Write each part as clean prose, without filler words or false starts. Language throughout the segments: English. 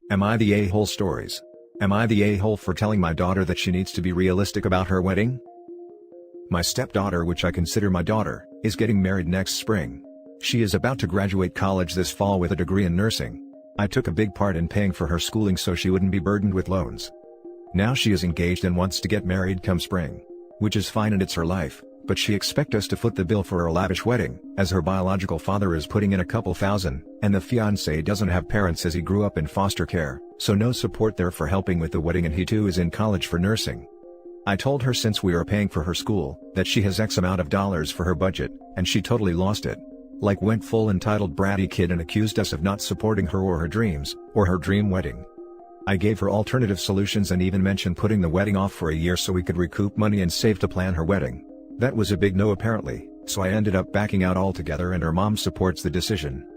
Am I the a-hole stories? Am I the a-hole for telling my daughter that she needs to be realistic about her wedding? My stepdaughter, which I consider my daughter, is getting married next spring. She is about to graduate college this fall with a degree in nursing. I took a big part in paying for her schooling so she wouldn't be burdened with loans. Now she is engaged and wants to get married come spring. Which is fine and it's her life, but she expects us to foot the bill for her lavish wedding, as her biological father is putting in a couple thousand, and the fiancé doesn't have parents as he grew up in foster care, so no support there for helping with the wedding, and he too is in college for nursing. I told her since we are paying for her school, that she has X amount of dollars for her budget, and she totally lost it. Like went full entitled bratty kid and accused us of not supporting her or her dreams, or her dream wedding. I gave her alternative solutions and even mentioned putting the wedding off for a year so we could recoup money and save to plan her wedding. That was a big no apparently, so I ended up backing out altogether, and her mom supports the decision.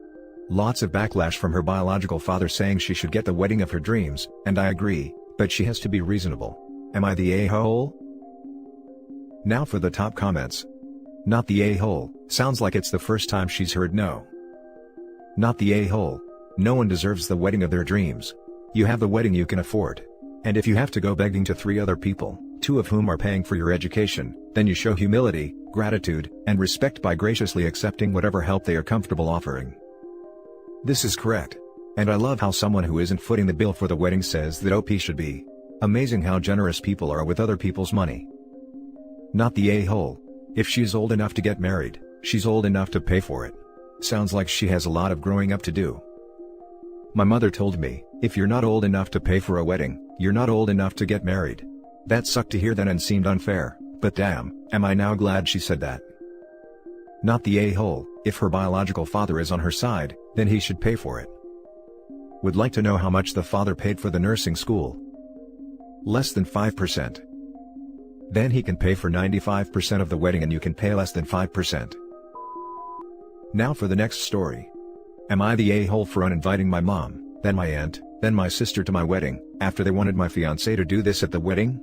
Lots of backlash from her biological father saying she should get the wedding of her dreams, and I agree, but she has to be reasonable. Am I the a-hole? Now for the top comments. Not the a-hole, sounds like it's the first time she's heard no. Not the a-hole. No one deserves the wedding of their dreams. You have the wedding you can afford. And if you have to go begging to 3 other people, 2 of whom are paying for your education, then you show humility, gratitude, and respect by graciously accepting whatever help they are comfortable offering. This is correct. And I love how someone who isn't footing the bill for the wedding says that OP should be. Amazing how generous people are with other people's money. Not the a-hole. If she's old enough to get married, she's old enough to pay for it. Sounds like she has a lot of growing up to do. My mother told me, if you're not old enough to pay for a wedding, you're not old enough to get married. That sucked to hear then and seemed unfair, but damn, am I now glad she said that. Not the a-hole. If her biological father is on her side, then he should pay for it. Would like to know how much the father paid for the nursing school. Less than 5%. Then he can pay for 95% of the wedding and you can pay less than 5%. Now for the next story. Am I the a-hole for uninviting my mom, then my aunt, then my sister to my wedding, after they wanted my fiancé to do this at the wedding?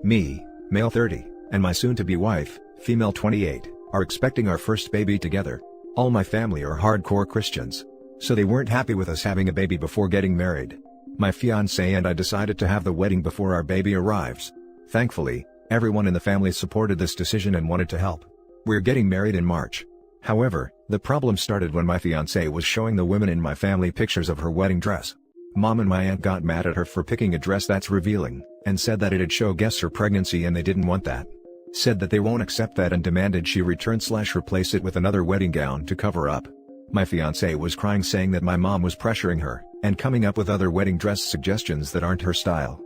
Me, male 30, and my soon-to-be wife, female 28, are expecting our first baby together. All my family are hardcore Christians. So they weren't happy with us having a baby before getting married. My fiancé and I decided to have the wedding before our baby arrives. Thankfully, everyone in the family supported this decision and wanted to help. We're getting married in March. However, the problem started when my fiancé was showing the women in my family pictures of her wedding dress. Mom and my aunt got mad at her for picking a dress that's revealing, and said that it'd show guests her pregnancy and they didn't want that. Said that they won't accept that and demanded she return/replace it with another wedding gown to cover up. My fiancé was crying saying that my mom was pressuring her, and coming up with other wedding dress suggestions that aren't her style.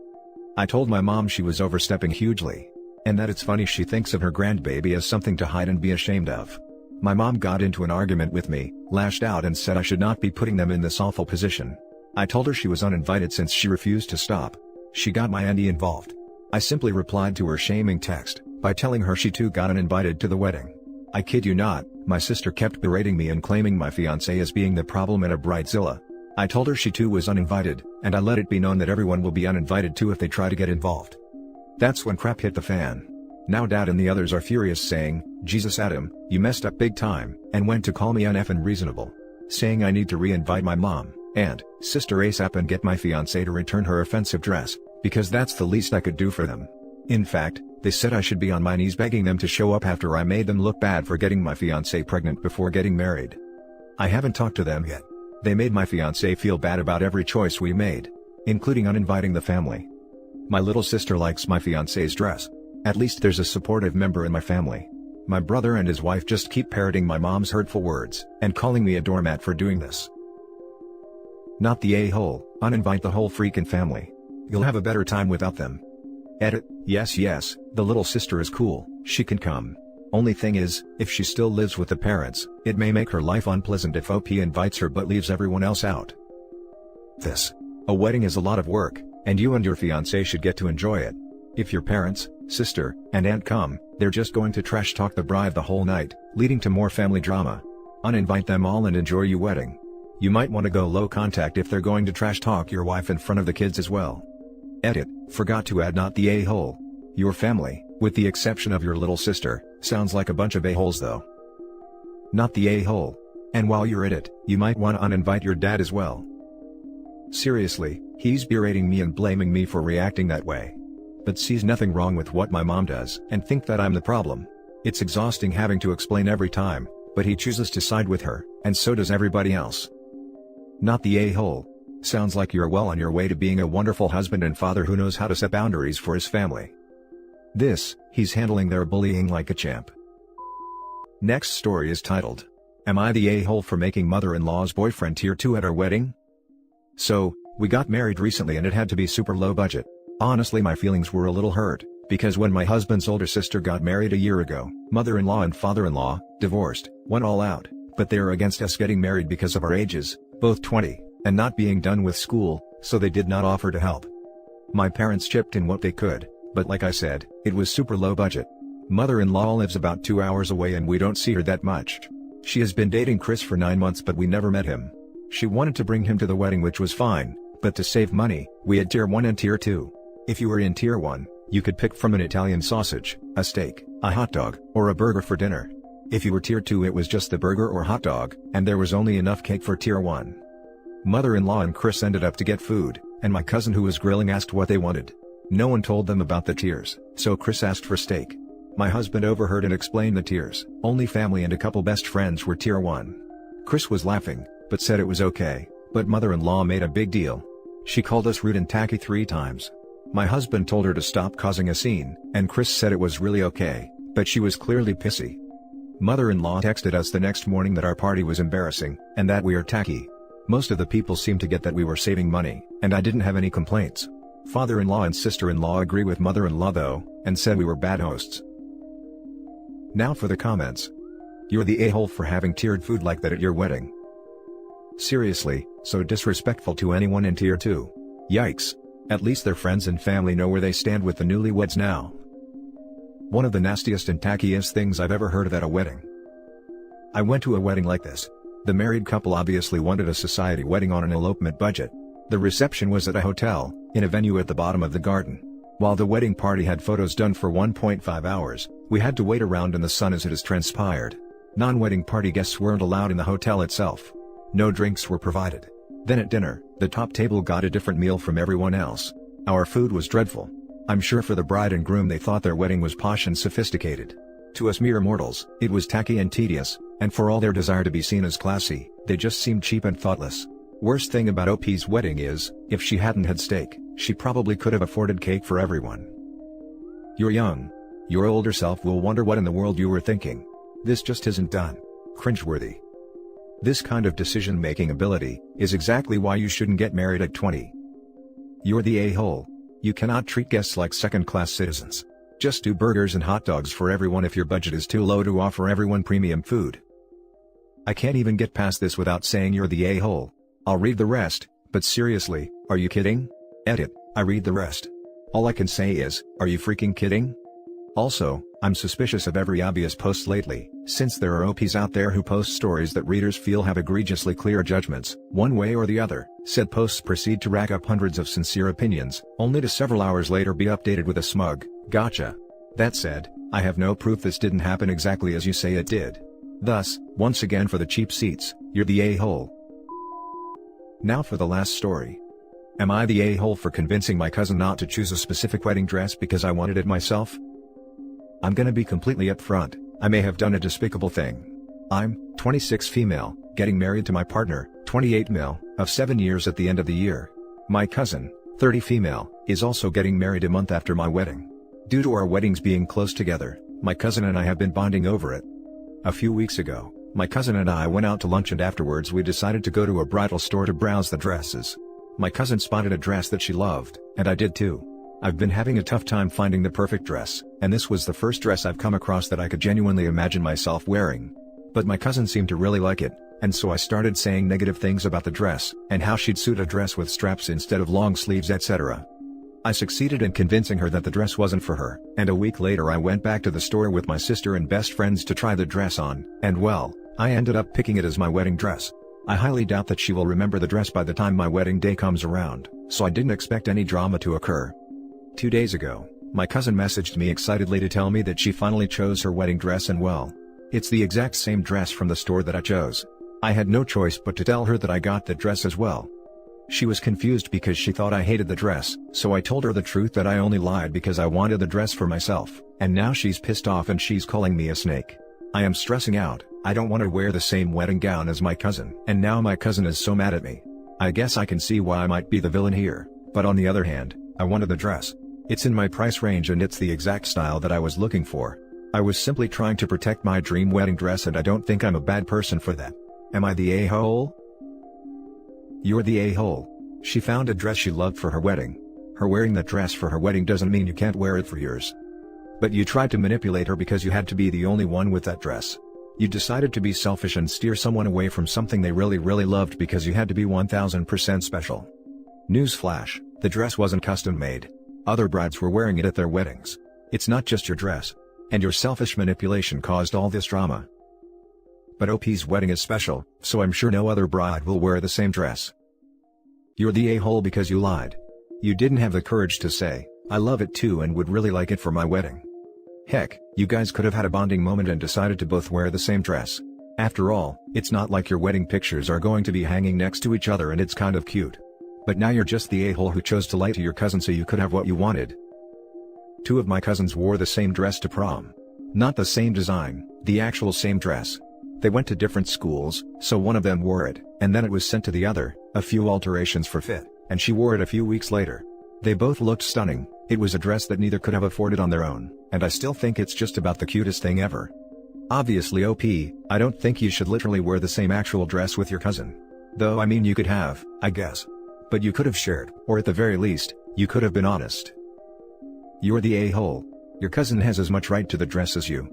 I told my mom she was overstepping hugely. And that it's funny she thinks of her grandbaby as something to hide and be ashamed of. My mom got into an argument with me, lashed out and said I should not be putting them in this awful position. I told her she was uninvited since she refused to stop. She got my auntie involved. I simply replied to her shaming text, by telling her she too got uninvited to the wedding. I kid you not, my sister kept berating me and claiming my fiancé as being the problem and a bridezilla. I told her she too was uninvited, and I let it be known that everyone will be uninvited too if they try to get involved. That's when crap hit the fan. Now Dad and the others are furious saying, Jesus Adam, you messed up big time, and went to call me uneffin' reasonable. Saying I need to re-invite my mom, and sister ASAP and get my fiancé to return her offensive dress, because that's the least I could do for them. In fact, they said I should be on my knees begging them to show up after I made them look bad for getting my fiancé pregnant before getting married. I haven't talked to them yet. They made my fiancé feel bad about every choice we made, including uninviting the family. My little sister likes my fiancé's dress. At least there's a supportive member in my family. My brother and his wife just keep parroting my mom's hurtful words, and calling me a doormat for doing this. Not the a-hole, uninvite the whole freaking family. You'll have a better time without them. Edit, yes, the little sister is cool, she can come. Only thing is, if she still lives with the parents, it may make her life unpleasant if OP invites her but leaves everyone else out. A wedding is a lot of work, and you and your fiancé should get to enjoy it. If your parents, sister, and aunt come, they're just going to trash talk the bride the whole night, leading to more family drama. Uninvite them all and enjoy your wedding. You might want to go low contact if they're going to trash talk your wife in front of the kids as well. Edit, forgot to add not the a-hole. Your family, with the exception of your little sister, sounds like a bunch of a-holes though. Not the a-hole. And while you're at it, you might want to uninvite your dad as well. Seriously, he's berating me and blaming me for reacting that way. But sees nothing wrong with what my mom does and think that I'm the problem. It's exhausting having to explain every time, but he chooses to side with her, and so does everybody else. Not the a-hole. Sounds like you're well on your way to being a wonderful husband and father who knows how to set boundaries for his family. He's handling their bullying like a champ. Next story is titled, "Am I the a-hole for making mother-in-law's boyfriend tier 2 at our wedding?" So, we got married recently and it had to be super low budget. Honestly, my feelings were a little hurt, because when my husband's older sister got married a year ago, mother-in-law and father-in-law, divorced, went all out, but they are against us getting married because of our ages, both 20, and not being done with school, so they did not offer to help. My parents chipped in what they could, but like I said, it was super low budget. Mother-in-law lives about 2 hours away and we don't see her that much. She has been dating Chris for 9 months but we never met him. She wanted to bring him to the wedding, which was fine, but to save money, we had tier 1 and tier 2. If you were in tier 1, you could pick from an Italian sausage, a steak, a hot dog, or a burger for dinner. If you were tier 2, it was just the burger or hot dog, and there was only enough cake for tier 1. Mother-in-law and Chris ended up to get food, and my cousin who was grilling asked what they wanted. No one told them about the tiers, so Chris asked for steak. My husband overheard and explained the tiers. Only family and a couple best friends were tier 1. Chris was laughing, but said it was okay, but mother-in-law made a big deal. She called us rude and tacky 3 times. My husband told her to stop causing a scene, and Chris said it was really okay, but she was clearly pissy. Mother-in-law texted us the next morning that our party was embarrassing, and that we are tacky. Most of the people seemed to get that we were saving money, and I didn't have any complaints. Father-in-law and sister-in-law agree with mother-in-law though, and said we were bad hosts. Now for the comments. You're the a-hole for having tiered food like that at your wedding. Seriously, so disrespectful to anyone in tier 2. Yikes. At least their friends and family know where they stand with the newlyweds now. One of the nastiest and tackiest things I've ever heard of at a wedding. I went to a wedding like this. The married couple obviously wanted a society wedding on an elopement budget. The reception was at a hotel, in a venue at the bottom of the garden. While the wedding party had photos done for 1.5 hours, we had to wait around in the sun as it has transpired. Non-wedding party guests weren't allowed in the hotel itself. No drinks were provided. Then at dinner, the top table got a different meal from everyone else. Our food was dreadful. I'm sure for the bride and groom they thought their wedding was posh and sophisticated. To us mere mortals, it was tacky and tedious, and for all their desire to be seen as classy, they just seemed cheap and thoughtless. Worst thing about OP's wedding is, if she hadn't had steak, she probably could have afforded cake for everyone. You're young. Your older self will wonder what in the world you were thinking. This just isn't done. Cringeworthy. This kind of decision-making ability is exactly why you shouldn't get married at 20. You're the a-hole. You cannot treat guests like second-class citizens. Just do burgers and hot dogs for everyone if your budget is too low to offer everyone premium food. I can't even get past this without saying you're the a-hole. I'll read the rest, but seriously, are you kidding? Edit, I read the rest. All I can say is, are you freaking kidding? Also, I'm suspicious of every obvious post lately, since there are OPs out there who post stories that readers feel have egregiously clear judgments, one way or the other. Said posts proceed to rack up hundreds of sincere opinions, only to several hours later be updated with a smug, "Gotcha." That said, I have no proof this didn't happen exactly as you say it did. Thus, once again for the cheap seats, you're the a-hole. Now for the last story. Am I the a-hole for convincing my cousin not to choose a specific wedding dress because I wanted it myself? I'm gonna be completely upfront, I may have done a despicable thing. I'm 26 female, getting married to my partner, 28 male, of 7 years at the end of the year. My cousin, 30 female, is also getting married a month after my wedding. Due to our weddings being close together, my cousin and I have been bonding over it. A few weeks ago, my cousin and I went out to lunch and afterwards we decided to go to a bridal store to browse the dresses. My cousin spotted a dress that she loved, and I did too. I've been having a tough time finding the perfect dress, and this was the first dress I've come across that I could genuinely imagine myself wearing. But my cousin seemed to really like it, and so I started saying negative things about the dress, and how she'd suit a dress with straps instead of long sleeves, etc. I succeeded in convincing her that the dress wasn't for her, and a week later I went back to the store with my sister and best friends to try the dress on, and well, I ended up picking it as my wedding dress. I highly doubt that she will remember the dress by the time my wedding day comes around, so I didn't expect any drama to occur. 2 days ago, my cousin messaged me excitedly to tell me that she finally chose her wedding dress, and well, it's the exact same dress from the store that I chose. I had no choice but to tell her that I got the dress as well. She was confused because she thought I hated the dress, so I told her the truth that I only lied because I wanted the dress for myself, and now she's pissed off and she's calling me a snake. I am stressing out. I don't want to wear the same wedding gown as my cousin, and now my cousin is so mad at me. I guess I can see why I might be the villain here, but on the other hand, I wanted the dress. It's in my price range and it's the exact style that I was looking for. I was simply trying to protect my dream wedding dress, and I don't think I'm a bad person for that. Am I the a-hole? You're the a-hole. She found a dress she loved for her wedding. Her wearing that dress for her wedding doesn't mean you can't wear it for yours. But you tried to manipulate her because you had to be the only one with that dress. You decided to be selfish and steer someone away from something they really loved because you had to be 1000% special. Newsflash, the dress wasn't custom made. Other brides were wearing it at their weddings. It's not just your dress. And your selfish manipulation caused all this drama. But OP's wedding is special, so I'm sure no other bride will wear the same dress. You're the a-hole because you lied. You didn't have the courage to say, I love it too and would really like it for my wedding. Heck, you guys could have had a bonding moment and decided to both wear the same dress. After all, it's not like your wedding pictures are going to be hanging next to each other and it's kind of cute. But now you're just the a-hole who chose to lie to your cousin so you could have what you wanted. Two of my cousins wore the same dress to prom. Not the same design, the actual same dress. They went to different schools, so one of them wore it, and then it was sent to the other, a few alterations for fit, and she wore it a few weeks later. They both looked stunning. It was a dress that neither could have afforded on their own, and I still think it's just about the cutest thing ever. Obviously OP, I don't think you should literally wear the same actual dress with your cousin. Though I mean you could have, I guess. But you could have shared, or at the very least, you could have been honest. You're the a-hole. Your cousin has as much right to the dress as you.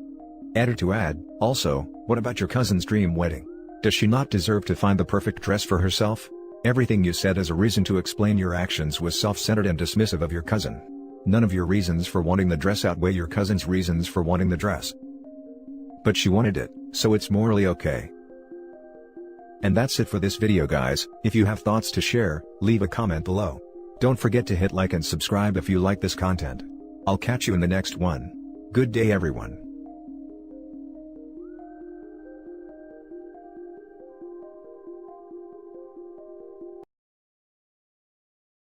Added to add, also, what about your cousin's dream wedding? Does she not deserve to find the perfect dress for herself? Everything you said as a reason to explain your actions was self-centered and dismissive of your cousin. None of your reasons for wanting the dress outweigh your cousin's reasons for wanting the dress. But she wanted it, so it's morally okay. And that's it for this video guys. If you have thoughts to share, leave a comment below. Don't forget to hit like and subscribe if you like this content. I'll catch you in the next one. Good day everyone.